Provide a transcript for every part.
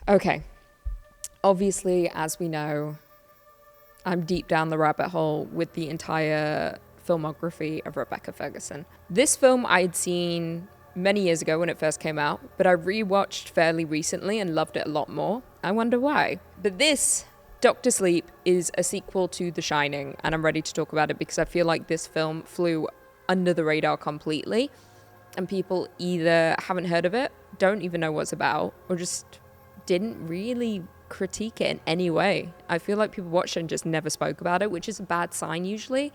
Okay. Obviously, as we know, I'm deep down the rabbit hole with the entire filmography of Rebecca Ferguson. This film I'd seen many years ago when it first came out, but I rewatched fairly recently and loved it a lot more. I wonder why. But this, Doctor Sleep, is a sequel to The Shining, and I'm ready to talk about it because I feel like this film flew under the radar completely, and people either haven't heard of it, don't even know what it's about, or just didn't really critique it in any way. I feel like people watched it and just never spoke about it, which is a bad sign usually.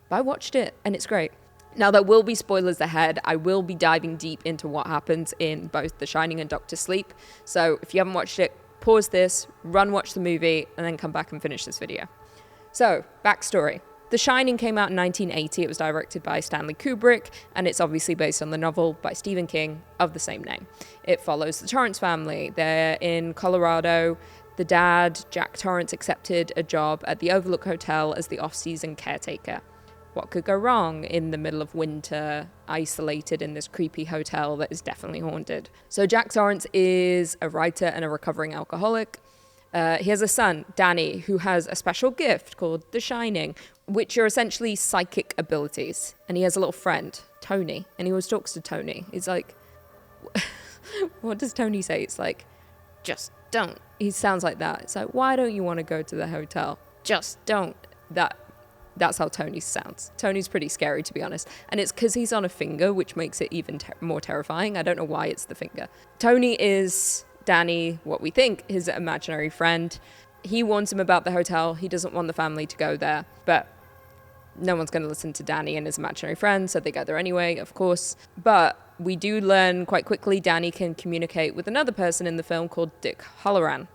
But I watched it and it's great. Now, there will be spoilers ahead. I will be diving deep into what happens in both The Shining and Doctor Sleep. So if you haven't watched it, pause this, run watch the movie, and then come back and finish this video. So, backstory. The Shining came out in 1980. It was directed by Stanley Kubrick, and it's obviously based on the novel by Stephen King of the same name. It follows the Torrance family. They're in Colorado. The dad, Jack Torrance, accepted a job at the Overlook Hotel as the off-season caretaker. What could go wrong in the middle of winter, isolated in this creepy hotel that is definitely haunted? So Jack Torrance is a writer and a recovering alcoholic. He has a son, Danny, who has a special gift called The Shining, which are essentially psychic abilities. And he has a little friend, Tony, and he always talks to Tony. He's like, what does Tony say? It's like, just don't. He sounds like that. It's like, why don't you want to go to the hotel? Just don't. That's how Tony sounds. Tony's pretty scary, to be honest. And it's because he's on a finger, which makes it even more terrifying. I don't know why it's the finger. Tony is Danny, what we think, his imaginary friend. He warns him about the hotel. He doesn't want the family to go there. But no one's going to listen to Danny and his imaginary friend, so they go there anyway, of course. But we do learn quite quickly Danny can communicate with another person in the film called Dick Halloran.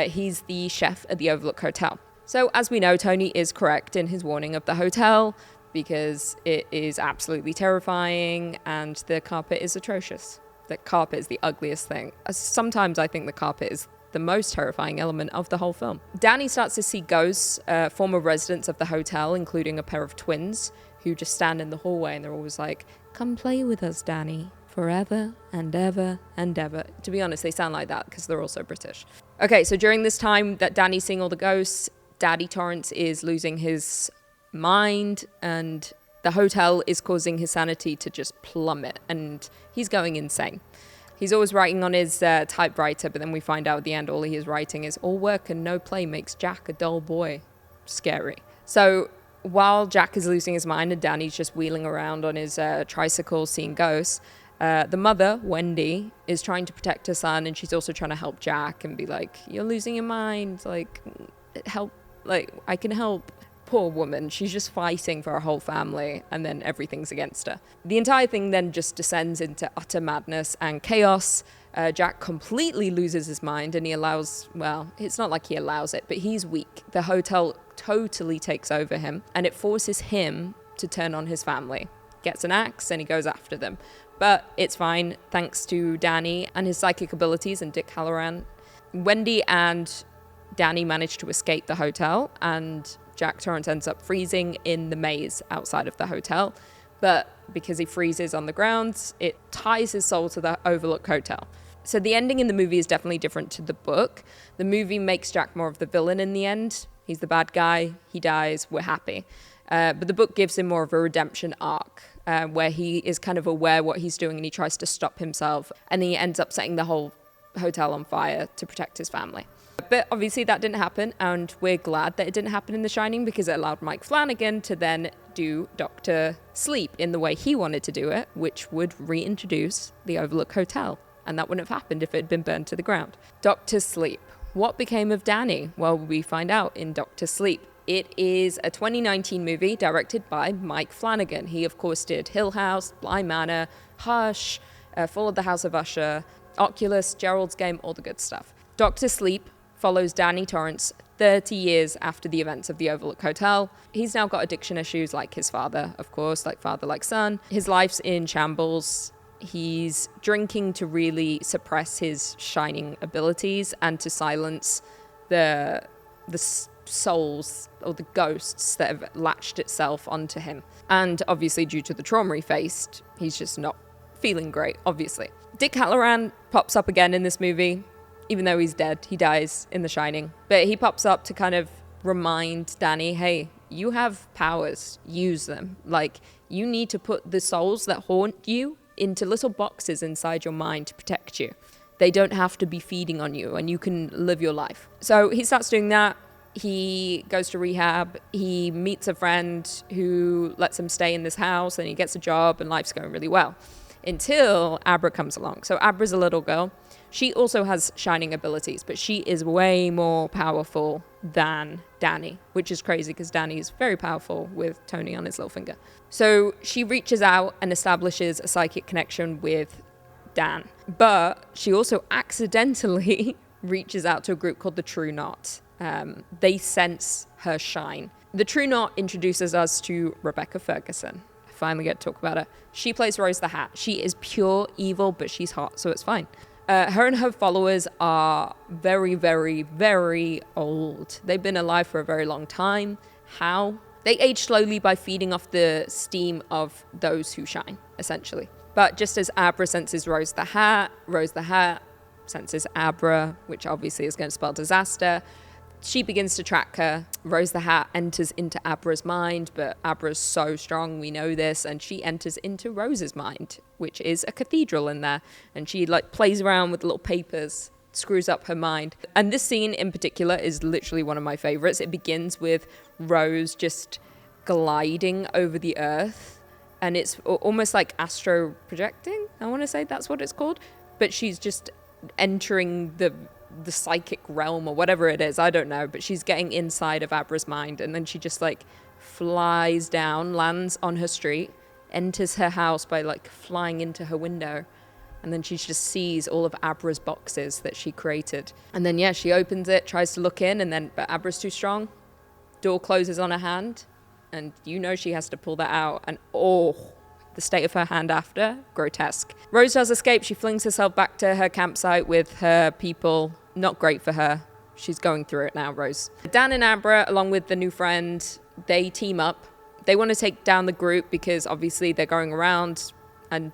He's the chef at the Overlook Hotel. So, as we know, Tony is correct in his warning of the hotel because it is absolutely terrifying and the carpet is atrocious. The carpet is the ugliest thing. Sometimes I think the carpet is the most terrifying element of the whole film. Danny starts to see ghosts, former residents of the hotel, including a pair of twins who just stand in the hallway and they're always like, "Come play with us, Danny, forever and ever and ever." To be honest, they sound like that because they're also British. Okay, so during this time that Danny's seeing all the ghosts, Daddy Torrance is losing his mind and the hotel is causing his sanity to just plummet and he's going insane. He's always writing on his typewriter, but then we find out at the end all he is writing is, "All work and no play makes Jack a dull boy." Scary. So while Jack is losing his mind and Danny's just wheeling around on his tricycle seeing ghosts, the mother, Wendy, is trying to protect her son, and she's also trying to help Jack and be like, "You're losing your mind, like, help, like, I can help." Poor woman, she's just fighting for her whole family, and then everything's against her. The entire thing then just descends into utter madness and chaos. Jack completely loses his mind, and he allows, well, it's not like he allows it, but he's weak. The hotel totally takes over him, and it forces him to turn on his family. Gets an axe, and he goes after them. But it's fine, thanks to Danny and his psychic abilities and Dick Halloran. Wendy and Danny manage to escape the hotel, and Jack Torrance ends up freezing in the maze outside of the hotel. But because he freezes on the ground, it ties his soul to the Overlook Hotel. So the ending in the movie is definitely different to the book. The movie makes Jack more of the villain in the end. He's the bad guy, he dies, we're happy. But the book gives him more of a redemption arc, where he is kind of aware what he's doing and he tries to stop himself. And he ends up setting the whole hotel on fire to protect his family. But obviously that didn't happen, and we're glad that it didn't happen in The Shining because it allowed Mike Flanagan to then do Doctor Sleep in the way he wanted to do it, which would reintroduce the Overlook Hotel. And that wouldn't have happened if it had been burned to the ground. Doctor Sleep. What became of Danny? Well, we find out in Doctor Sleep. It is a 2019 movie directed by Mike Flanagan. He, of course, did Hill House, Bly Manor, Hush, Fall of the House of Usher, Oculus, Gerald's Game, all the good stuff. Doctor Sleep follows Danny Torrance 30 years after the events of the Overlook Hotel. He's now got addiction issues like his father, of course, like father, like son. His life's in shambles. He's drinking to really suppress his shining abilities and to silence the souls or the ghosts that have latched itself onto him. And obviously, due to the trauma he faced, he's just not feeling great, obviously. Dick Halloran pops up again in this movie. even though he's dead. He dies in The Shining. But he pops up to kind of remind Danny, hey, you have powers, use them. Like, you need to put the souls that haunt you into little boxes inside your mind to protect you. They don't have to be feeding on you, and you can live your life. So he starts doing that. He goes to rehab. He meets a friend who lets him stay in this house, and he gets a job, and life's going really well. Until Abra comes along. So Abra's a little girl. She also has shining abilities, but she is way more powerful than Danny, which is crazy because Danny is very powerful with Tony on his little finger. So she reaches out and establishes a psychic connection with Dan. But she also accidentally reaches out to a group called the True Knot. They sense her shine. The True Knot introduces us to Rebecca Ferguson. I finally get to talk about her. She plays Rose the Hat. She is pure evil, but she's hot, so it's fine. Her and her followers are very, very, very old. They've been alive for a very long time. How? They age slowly by feeding off the steam of those who shine, essentially. But just as Abra senses Rose the Hat senses Abra, which obviously is going to spell disaster. She begins to track her. Rose the Hat enters into Abra's mind, but Abra's so strong, we know this, and she enters into Rose's mind, which is a cathedral in there. And she like plays around with little papers, screws up her mind. And this scene in particular is literally one of my favorites. It begins with Rose just gliding over the earth, and it's almost like astro projecting. I want to say that's what it's called. But she's just entering the psychic realm or whatever it is, I don't know, but she's getting inside of Abra's mind, and then she just like flies down, lands on her street, enters her house by like flying into her window, and then she just sees all of Abra's boxes that she created. And then yeah, she opens it, tries to look in, and then but Abra's too strong. Door closes on her hand, and you know she has to pull that out, and the state of her hand after, grotesque. Rose does escape. She flings herself back to her campsite with her people. Not great for her. She's going through it now, Rose. Dan and Abra, along with the new friend, they team up. They want to take down the group because obviously they're going around and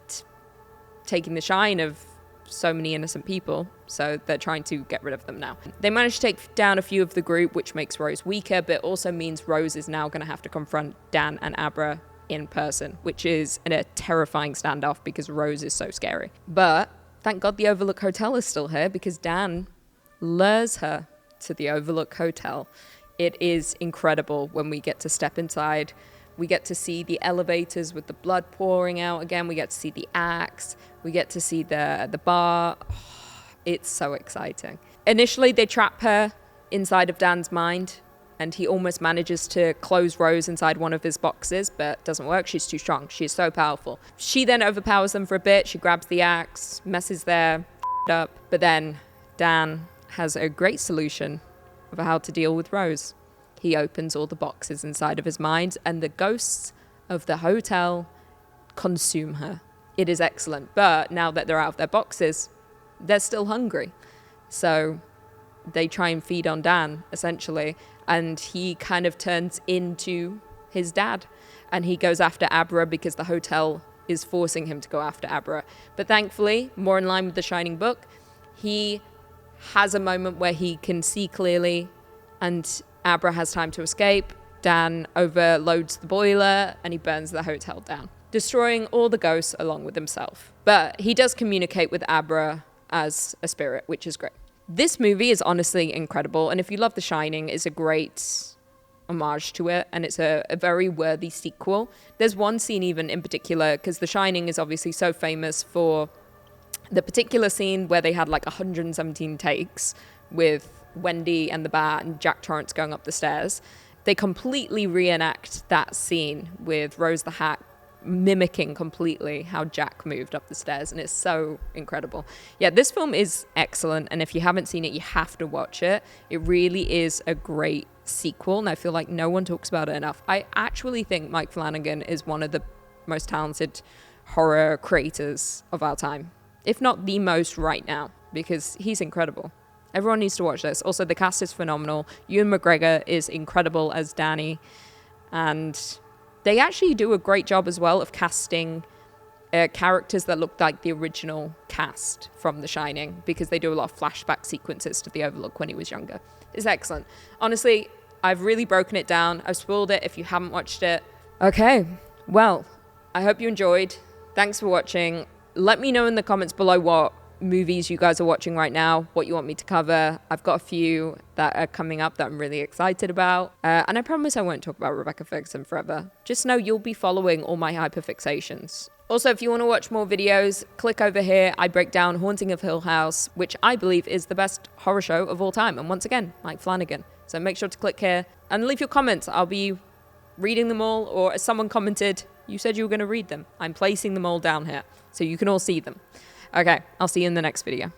taking the shine of so many innocent people. So they're trying to get rid of them now. They manage to take down a few of the group, which makes Rose weaker, but also means Rose is now going to have to confront Dan and Abra in person, which is a terrifying standoff because Rose is so scary. But thank God the Overlook Hotel is still here because Dan lures her to the Overlook Hotel. It is incredible when we get to step inside. We get to see the elevators with the blood pouring out again. We get to see the axe. We get to see the bar. It's so exciting. Initially, they trap her inside of Dan's mind, and he almost manages to close Rose inside one of his boxes, but doesn't work. She's too strong. She's so powerful. She then overpowers them for a bit. She grabs the axe, messes their up, but then Dan has a great solution of how to deal with Rose. He opens all the boxes inside of his mind, and the ghosts of the hotel consume her. It is excellent, but now that they're out of their boxes, they're still hungry. So they try and feed on Dan, essentially, and he kind of turns into his dad, and he goes after Abra because the hotel is forcing him to go after Abra. But thankfully, more in line with the Shining book, he has a moment where he can see clearly, and Abra has time to escape. Dan overloads the boiler, and he burns the hotel down, destroying all the ghosts along with himself. But he does communicate with Abra as a spirit, which is great. This movie is honestly incredible, and if you love The Shining, it's a great homage to it, and it's a very worthy sequel. There's one scene even in particular, because The Shining is obviously so famous for the particular scene where they had like 117 takes with Wendy and the bat and Jack Torrance going up the stairs. They completely reenact that scene with Rose the Hat mimicking completely how Jack moved up the stairs, and it's so incredible. Yeah, this film is excellent, and if you haven't seen it, you have to watch it. It really is a great sequel, and I feel like no one talks about it enough. I actually think Mike Flanagan is one of the most talented horror creators of our time, if not the most right now, because he's incredible. Everyone needs to watch this. Also, the cast is phenomenal. Ewan McGregor is incredible as Danny, and they actually do a great job as well of casting characters that look like the original cast from The Shining, because they do a lot of flashback sequences to the Overlook when he was younger. It's excellent. Honestly, I've really broken it down. I've spoiled it if you haven't watched it. Okay, well, I hope you enjoyed. Thanks for watching. Let me know in the comments below what movies you guys are watching right now, what you want me to cover. I've got a few that are coming up that I'm really excited about. And I promise I won't talk about Rebecca Ferguson forever. Just know you'll be following all my hyperfixations. Also, if you want to watch more videos, click over here. I break down Haunting of Hill House, which I believe is the best horror show of all time. And once again, Mike Flanagan. So make sure to click here and leave your comments. I'll be reading them all, or as someone commented, you said you were going to read them. I'm placing them all down here so you can all see them. Okay, I'll see you in the next video.